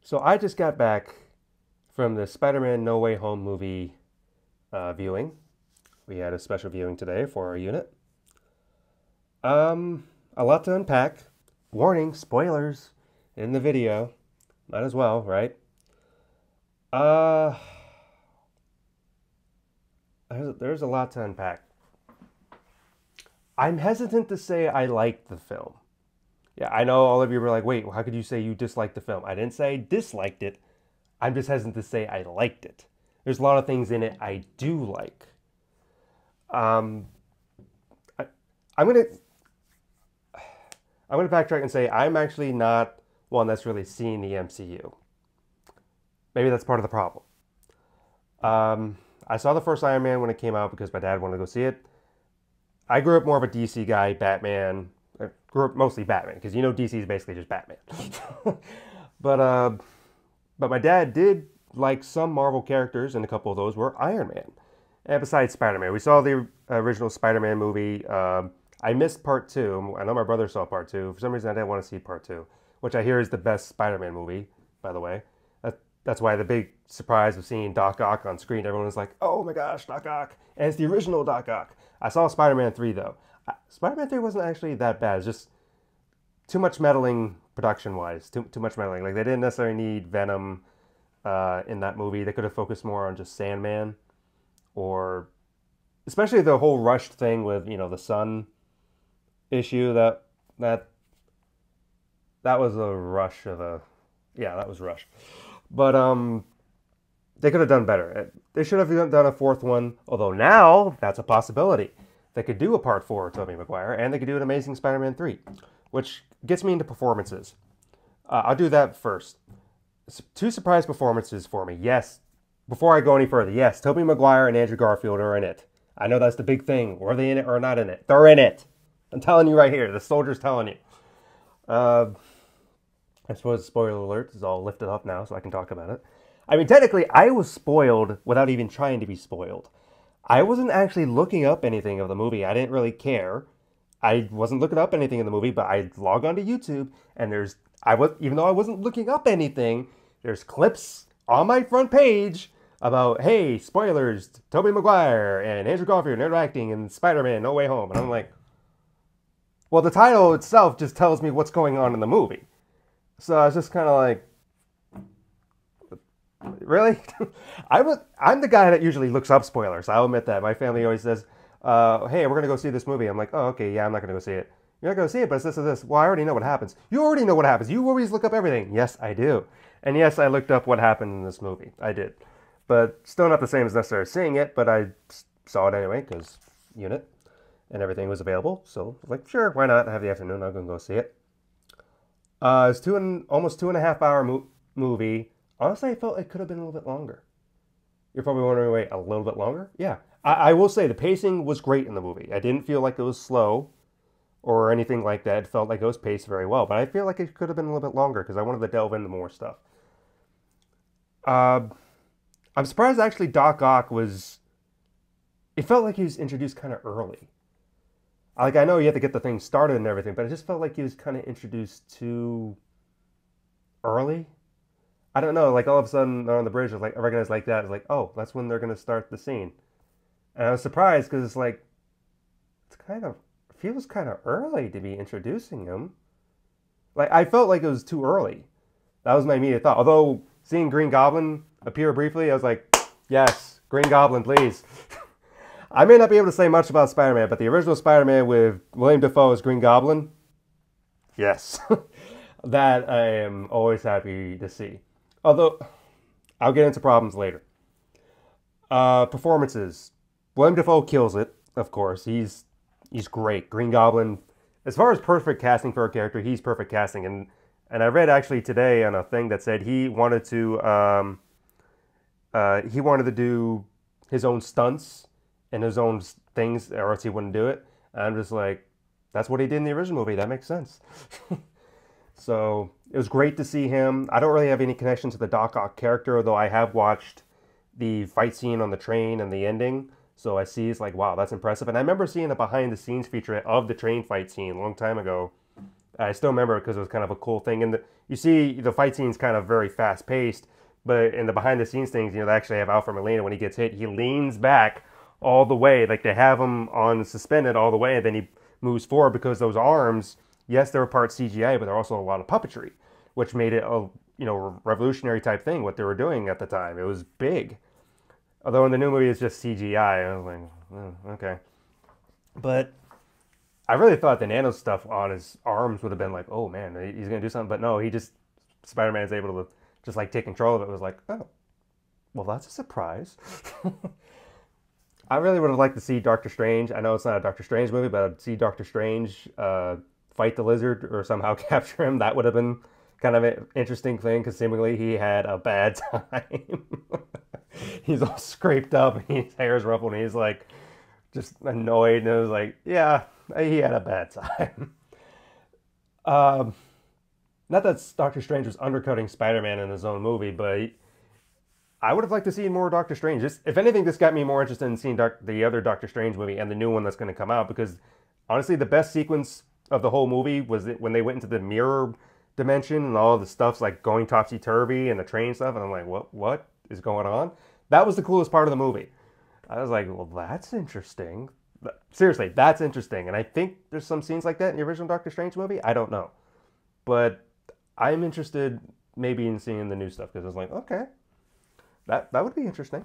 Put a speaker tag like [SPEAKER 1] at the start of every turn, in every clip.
[SPEAKER 1] So I just got back from the Spider-Man No Way Home movie viewing. We had a special viewing today for our unit. A lot to unpack. Warning, spoilers in the video. Might as well, right? Uh, there's a lot to unpack. I'm hesitant to say I liked the film. Yeah, I know all of you were like, wait, how could you say you disliked the film? I didn't say I disliked it. I'm just hesitant to say I liked it. There's a lot of things in it I do like. Um, I, I'm gonna backtrack and say I'm actually not one that's really seen the MCU. Maybe that's part of the problem. I saw the first Iron Man when it came out because my dad wanted to go see it. I grew up more of a DC guy, Batman. I grew up mostly Batman because DC is basically just Batman. but my dad did like some Marvel characters, and a couple of those were Iron Man. And besides Spider-Man, we saw the original Spider-Man movie. I missed part two. I know my brother saw part two. For some reason, I didn't want to see part two, which I hear is the best Spider-Man movie, by the way. That's why the big surprise of seeing Doc Ock on screen, everyone was like, oh my gosh, Doc Ock. And it's the original Doc Ock. I saw Spider-Man 3, though. Spider-Man 3 wasn't actually that bad. It's just too much meddling production-wise. Too much meddling. Like, they didn't necessarily need Venom in that movie. They could have focused more on just Sandman. Or especially the whole rushed thing with, the sun issue. That was a rush of a... Yeah, that was rush. But they could have done better. They should have done a fourth one, although now that's a possibility. They could do a part 4 of Tobey Maguire, and they could do an Amazing Spider-Man 3, which gets me into performances. I'll do that first. 2 surprise performances for me. Yes, before I go any further, yes, Tobey Maguire and Andrew Garfield are in it. I know that's the big thing. Were they in it or not in it? They're in it. I'm telling you right here. The soldier's telling you. I suppose spoiler alert is all lifted up now, so I can talk about it. I mean, technically, I was spoiled without even trying to be spoiled. I wasn't actually looking up anything of the movie. I didn't really care. I wasn't looking up anything in the movie, but I log onto YouTube, and even though I wasn't looking up anything, there's clips on my front page about, hey, spoilers, Tobey Maguire and Andrew Garfield interacting in Spider-Man No Way Home. And I'm like, well, the title itself just tells me what's going on in the movie. So I was just kind of like, really? I'm the guy that usually looks up spoilers. I'll admit that. My family always says, hey, we're going to go see this movie. I'm like, oh, okay, yeah, I'm not going to go see it. You're not going to see it, but it's this or this. Well, I already know what happens. You already know what happens. You always look up everything. Yes, I do. And yes, I looked up what happened in this movie. I did. But still not the same as necessarily seeing it, but I saw it anyway because unit and everything was available. So I was like, sure, why not? I have the afternoon. I'm going to go see it. It's almost 2.5 hour movie. Honestly, I felt it could have been a little bit longer. You're probably wondering, wait, a little bit longer? Yeah. I will say the pacing was great in the movie. I didn't feel like it was slow or anything like that. It felt like it was paced very well. But I feel like it could have been a little bit longer because I wanted to delve into more stuff. I'm surprised actually Doc Ock was... It felt like he was introduced kind of early. Like, I know you have to get the thing started and everything, but it just felt like he was kind of introduced too early. I don't know, like all of a sudden on the bridge, I recognized like that. It's like, oh, that's when they're going to start the scene. And I was surprised because it's like, it feels kind of early to be introducing him. Like, I felt like it was too early. That was my immediate thought. Although, seeing Green Goblin appear briefly, I was like, yes, Green Goblin, please. I may not be able to say much about Spider-Man, but the original Spider-Man with William Dafoe as Green Goblin, yes. That I am always happy to see. Although, I'll get into problems later. Performances. William Dafoe kills it, of course. He's great. Green Goblin, as far as perfect casting for a character, he's perfect casting. And I read actually today on a thing that said he wanted to do his own stunts and his own things, or else he wouldn't do it. And I'm just like, that's what he did in the original movie. That makes sense. So it was great to see him. I don't really have any connection to the Doc Ock character, although I have watched the fight scene on the train and the ending. So I see it's like, wow, that's impressive. And I remember seeing a behind-the-scenes featurette of the train fight scene a long time ago I still remember it because it was kind of a cool thing. And you see the fight scene's kind of very fast paced, but in the behind the scenes things, they actually have Alfred Molina when he gets hit, he leans back all the way, like they have him on suspended all the way, and then he moves forward because those arms, yes, they were part CGI, but they're also a lot of puppetry, which made it a revolutionary type thing what they were doing at the time. It was big. Although in the new movie it's just CGI. I was like, oh, okay. But I really thought the nano stuff on his arms would have been like, oh man, he's gonna do something. But no, Spider-Man is able to just like take control of it. It was like, oh, well, that's a surprise. I really would have liked to see Doctor Strange. I know it's not a Doctor Strange movie, but I'd see Doctor Strange fight the lizard or somehow capture him. That would have been kind of an interesting thing because seemingly he had a bad time. He's all scraped up and his hair's ruffled and he's like just annoyed. And it was like, yeah, he had a bad time. Not that Doctor Strange was undercutting Spider-Man in his own movie, but I would have liked to see more Doctor Strange. If anything, this got me more interested in seeing the other Doctor Strange movie and the new one that's going to come out because honestly, the best sequence of the whole movie was when they went into the mirror dimension and all the stuff's like going topsy-turvy and the train stuff. And I'm like, what is going on? That was the coolest part of the movie. I was like, well, that's interesting. Seriously, that's interesting. And I think there's some scenes like that in the original Doctor Strange movie. I don't know. But I'm interested maybe in seeing the new stuff because I was like, okay, that would be interesting.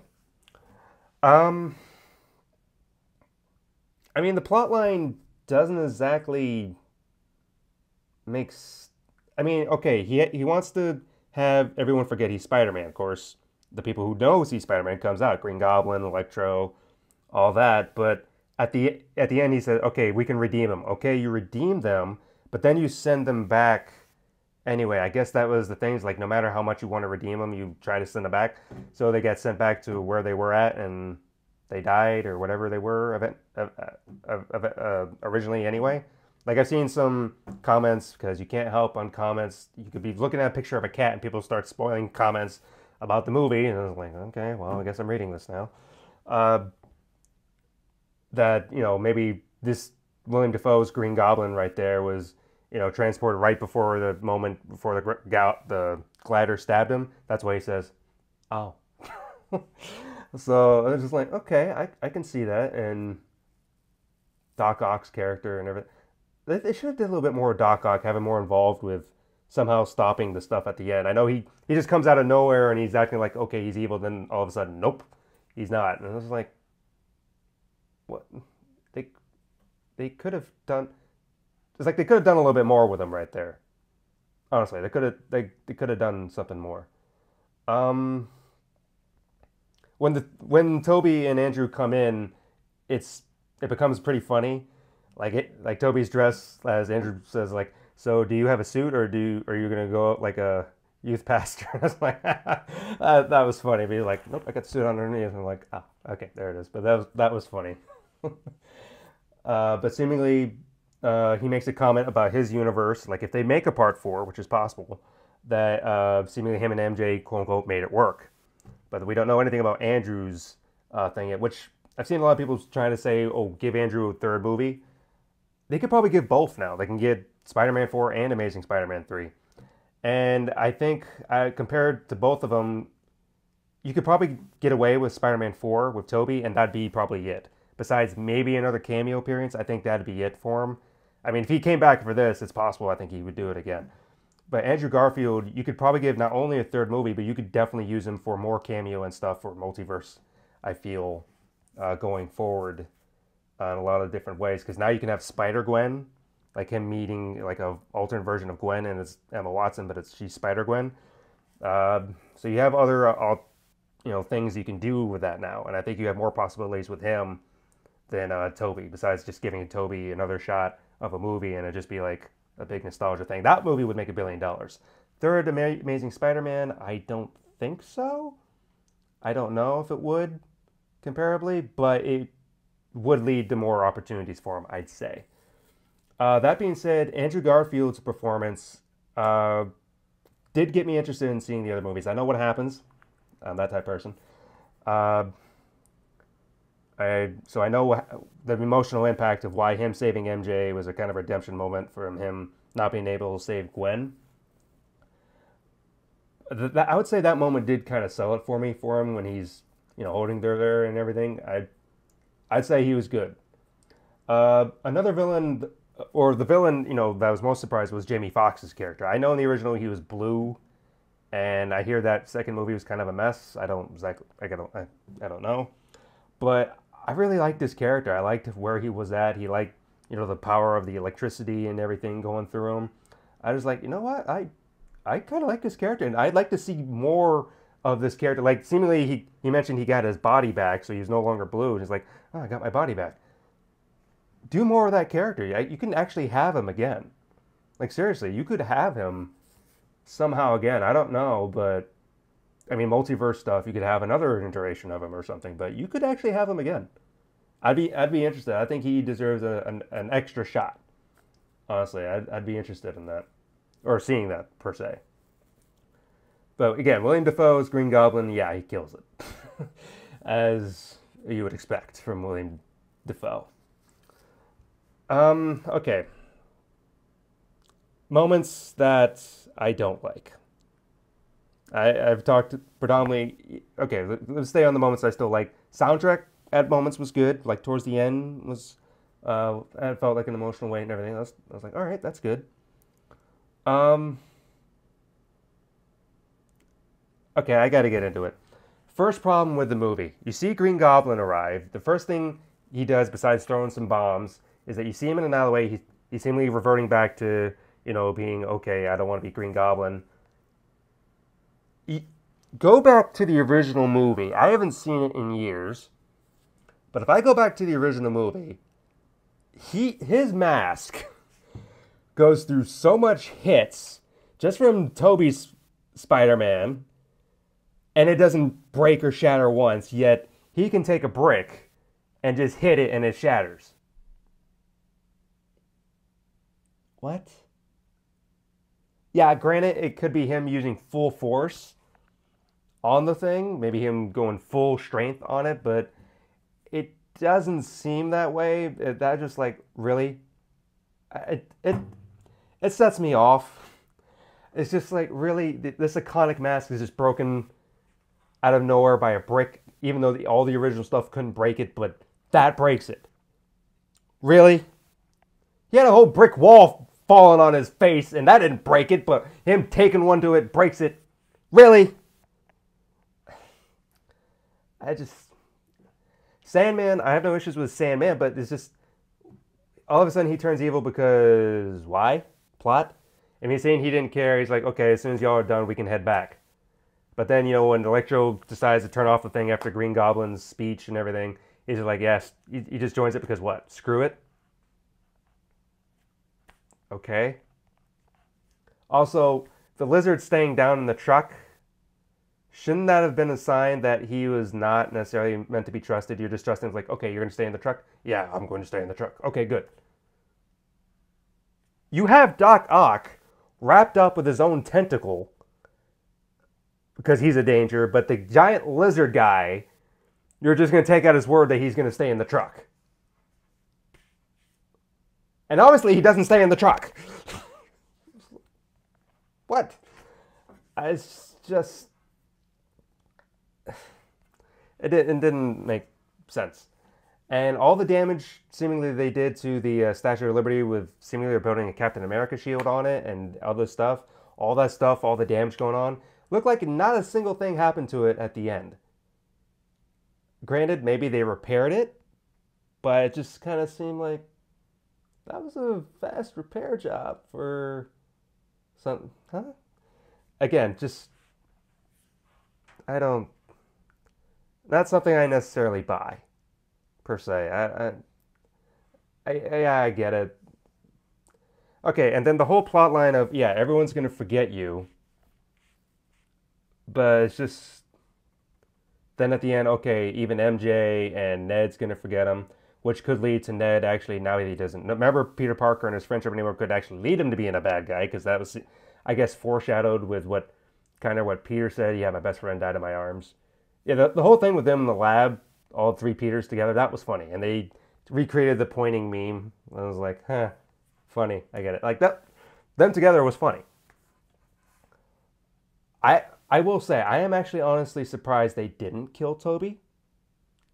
[SPEAKER 1] I mean, the plot line doesn't exactly make... I mean, okay, he wants to have everyone forget he's Spider-Man. Of course, the people who know he's Spider-Man comes out. Green Goblin, Electro, all that. But at the end, he said, okay, we can redeem them. Okay, you redeem them, but then you send them back anyway. I guess that was the thing. It's like no matter how much you want to redeem them, you try to send them back. So they got sent back to where they were at, and they died or whatever they were originally anyway. Like I've seen some comments, because you can't help on comments. You could be looking at a picture of a cat and people start spoiling comments about the movie. And I was like, okay, well, I guess I'm reading this now. That, maybe this William Dafoe's Green Goblin right there was, transported right before the moment before the glider stabbed him. That's why he says, oh. So I was just like, okay, I can see that. And Doc Ock's character and everything. They should have did a little bit more Doc Ock, having more involved with somehow stopping the stuff at the end. I know he just comes out of nowhere and he's acting like, okay, he's evil. Then all of a sudden, nope, he's not. And I was like, what? They could have done... It's like they could have done a little bit more with him right there. Honestly, they could have done something more. When Toby and Andrew come in, it becomes pretty funny. Like Toby's dressed, as Andrew says, like, so do you have a suit or are you gonna go out like a youth pastor? And I was like, that was funny. But he's like, nope, I got the suit underneath. And I'm like, oh, okay, there it is. But that was funny. But seemingly, he makes a comment about his universe. Like if they make a part 4, which is possible, that seemingly him and MJ quote unquote made it work. But we don't know anything about Andrew's thing yet. Which I've seen a lot of people trying to say, oh, give Andrew a third movie. They could probably give both now. They can get Spider-Man 4 and Amazing Spider-Man 3. And I think compared to both of them, you could probably get away with Spider-Man 4 with Tobey, and that'd be probably it. Besides maybe another cameo appearance, I think that'd be it for him. I mean, if he came back for this, it's possible I think he would do it again. But Andrew Garfield, you could probably give not only a third movie, but you could definitely use him for more cameo and stuff for multiverse, I feel, going forward. In a lot of different ways, because now you can have Spider-Gwen, like him meeting like a alternate version of Gwen, and it's Emma Watson, but she's Spider-Gwen. So you have other things you can do with that now, and I think you have more possibilities with him than Tobey. Besides just giving Tobey another shot of a movie, and it'd just be like a big nostalgia thing. That movie would make $1 billion. Third Amazing Spider-Man, I don't think so. I don't know if it would comparably, but it would lead to more opportunities for him, I'd say. That being said, Andrew Garfield's performance did get me interested in seeing the other movies. I know what happens. I'm that type of person. So I know the emotional impact of why him saving MJ was a kind of redemption moment from him not being able to save Gwen. I would say that moment did kind of sell it for me for him when he's, holding her there and everything. I'd say he was good. Another villain, or the villain, that I was most surprised was Jamie Foxx's character. I know in the original he was blue, and I hear that second movie was kind of a mess. I don't know, but I really liked this character. I liked where he was at. He liked, the power of the electricity and everything going through him. I was like, you know what, I kind of like this character, and I'd like to see more of this character. Like, seemingly, he mentioned he got his body back, so he's no longer blue, and he's like, oh, I got my body back. Do more of that character. You can actually have him again. Like, seriously, you could have him somehow again. I don't know, but, I mean, multiverse stuff, you could have another iteration of him or something, but you could actually have him again. I'd be interested. I think he deserves an extra shot. Honestly, I'd be interested in that. Or seeing that, per se. But again, William Dafoe's Green Goblin, yeah, he kills it. As you would expect from William Dafoe. Okay. Moments that I don't like. I've talked predominantly... Okay, let's stay on the moments I still like. Soundtrack at moments was good. Like, towards the end was... it felt like an emotional weight and everything. I was like, all right, that's good. Okay, I gotta get into it. First problem with the movie. You see Green Goblin arrive. The first thing he does, besides throwing some bombs, is that you see him in an alleyway. He's seemingly reverting back to, being, okay, I don't want to be Green Goblin. Go back to the original movie. I haven't seen it in years. But if I go back to the original movie, his mask goes through so much hits just from Tobey's Spider-Man, and it doesn't break or shatter once, yet he can take a brick and just hit it and it shatters. What? Yeah, granted, it could be him using full force on the thing, maybe him going full strength on it, but it doesn't seem that way. That just like, really? It sets me off. It's just like, really, this iconic mask is just broken out of nowhere by a brick, even though all the original stuff couldn't break it, but that breaks it. Really? He had a whole brick wall falling on his face, and that didn't break it, but him taking one to it breaks it. Really? Sandman, I have no issues with Sandman, but it's just, all of a sudden he turns evil because, why? Plot? And he's saying he didn't care. He's like, okay, as soon as y'all are done, we can head back. But then, when Electro decides to turn off the thing after Green Goblin's speech and everything, he's just like, yes, he just joins it because what? Screw it? Okay. Also, the lizard staying down in the truck, shouldn't that have been a sign that he was not necessarily meant to be trusted? You're just trusting him, like, okay, you're going to stay in the truck? Yeah, I'm going to stay in the truck. Okay, good. You have Doc Ock wrapped up with his own tentacle because he's a danger, but the giant lizard guy, you're just going to take out his word that he's going to stay in the truck. And obviously he doesn't stay in the truck. What? It's just... It didn't make sense. And all the damage seemingly they did to the Statue of Liberty with seemingly building a Captain America shield on it and other stuff, all the damage going on, looked like not a single thing happened to it at the end. Granted, maybe they repaired it, but it just kind of seemed like that was a fast repair job for something. Huh? Again, just, that's something I necessarily buy, per se. I get it. Okay, and then the whole plot line of, yeah, everyone's going to forget you. But it's just... Then at the end, okay, even MJ and Ned's going to forget him, which could lead to Ned actually, now he doesn't... Remember, Peter Parker and his friendship anymore could actually lead him to being a bad guy, because that was, I guess, foreshadowed with what Peter said, yeah, my best friend died in my arms. Yeah, the whole thing with them in the lab, all three Peters together, that was funny. And they recreated the pointing meme. I was like, huh, funny. I get it. Like, them together was funny. I will say I am actually honestly surprised they didn't kill Toby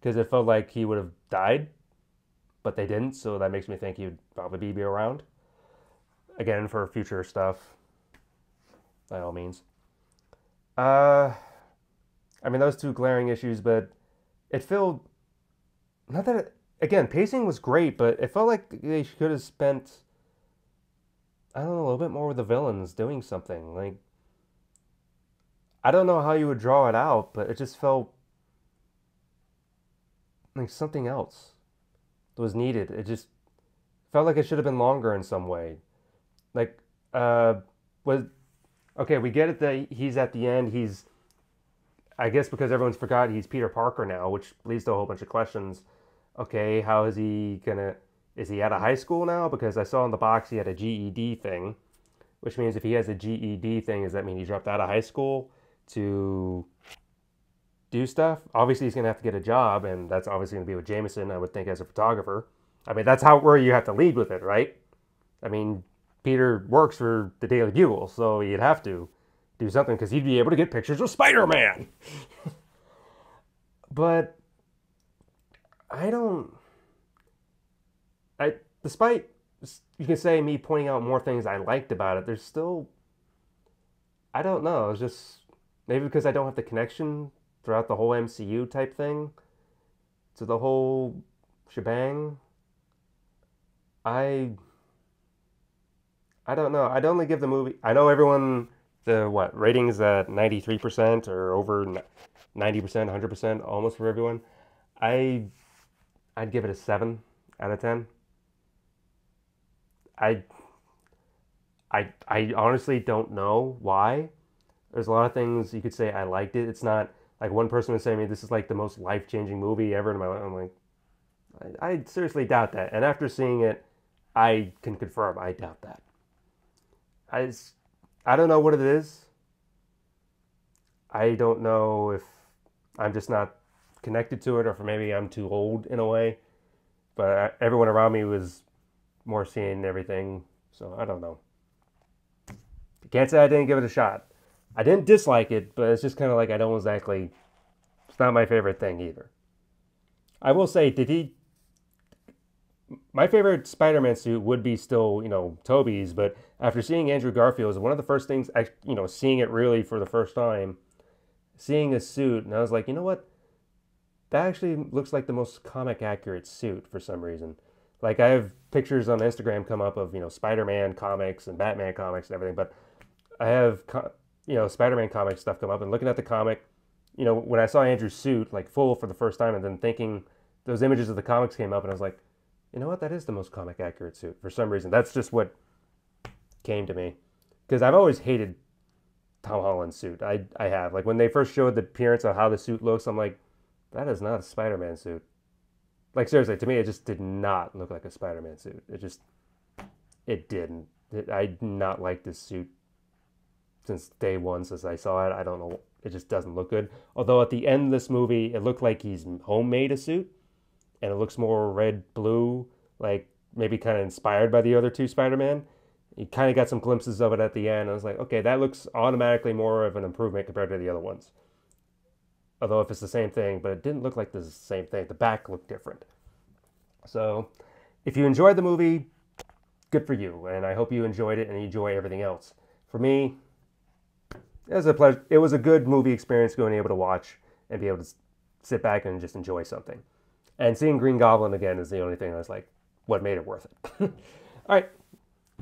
[SPEAKER 1] because it felt like he would have died, but they didn't. So that makes me think he would probably be around again for future stuff. By all means. Uh, I mean those two glaring issues, but it felt not that again pacing was great, but it felt like they could have spent I don't know a little bit more with the villains doing something like. I don't know how you would draw it out, but it just felt like something else was needed. It just felt like it should have been longer in some way. Like, was okay. We get it that he's at the end. He's, I guess, because everyone's forgot he's Peter Parker now, which leads to a whole bunch of questions. Okay, how is he gonna? Is he out of high school now? Because I saw in the box he had a GED thing, which means if he has a GED thing, does that mean he dropped out of high school to do stuff? Obviously, he's going to have to get a job, and that's obviously going to be with Jameson, I would think, as a photographer. I mean, that's where you have to lead with it, right? I mean, Peter works for the Daily Bugle, so he'd have to do something because he'd be able to get pictures of Spider-Man. But despite you can say me pointing out more things I liked about it, there's still, I don't know, it's just maybe because I don't have the connection throughout the whole MCU type thing to the whole shebang. I don't know. I'd only give the movie. I know everyone the ratings at 93% or over 90%, 100% almost for everyone. I'd give it a 7 out of 10. I I honestly don't know why. There's a lot of things you could say I liked it. It's not like one person was saying to me this is like the most life-changing movie ever in my life. I'm like, I seriously doubt that. And after seeing it, I can confirm I doubt that. I, I don't know what it is. I don't know if I'm just not connected to it or if maybe I'm too old in a way. But everyone around me was more seeing everything. So I don't know. Can't say I didn't give it a shot. I didn't dislike it, but it's just kind of like I don't exactly. It's not my favorite thing either. I will say, my favorite Spider-Man suit would be still, Tobey's, but after seeing Andrew Garfield's, one of the first things, seeing it really for the first time, seeing a suit, and I was like, you know what? That actually looks like the most comic accurate suit for some reason. Like I have pictures on Instagram come up of, Spider-Man comics and Batman comics and everything, but I have, Spider-Man comic stuff come up and looking at the comic, when I saw Andrew's suit like full for the first time and then thinking those images of the comics came up and I was like, you know what? That is the most comic accurate suit for some reason. That's just what came to me because I've always hated Tom Holland's suit. I have like when they first showed the appearance of how the suit looks, I'm like, that is not a Spider-Man suit. Like seriously, to me, it just did not look like a Spider-Man suit. It didn't. I did not like this suit since day one, since I saw it. I don't know. It just doesn't look good. Although at the end of this movie, it looked like he's homemade a suit. And it looks more red-blue, like maybe kind of inspired by the other two Spider-Man. You kind of got some glimpses of it at the end. I was like, okay, that looks automatically more of an improvement compared to the other ones. Although if it's the same thing, but it didn't look like the same thing. The back looked different. So if you enjoyed the movie, good for you. And I hope you enjoyed it and enjoy everything else. For me, it was a pleasure. It was a good movie experience going able to watch and be able to sit back and just enjoy something. And seeing Green Goblin again is the only thing I was like, what made it worth it. All right.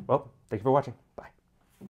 [SPEAKER 1] Well, thank you for watching. Bye.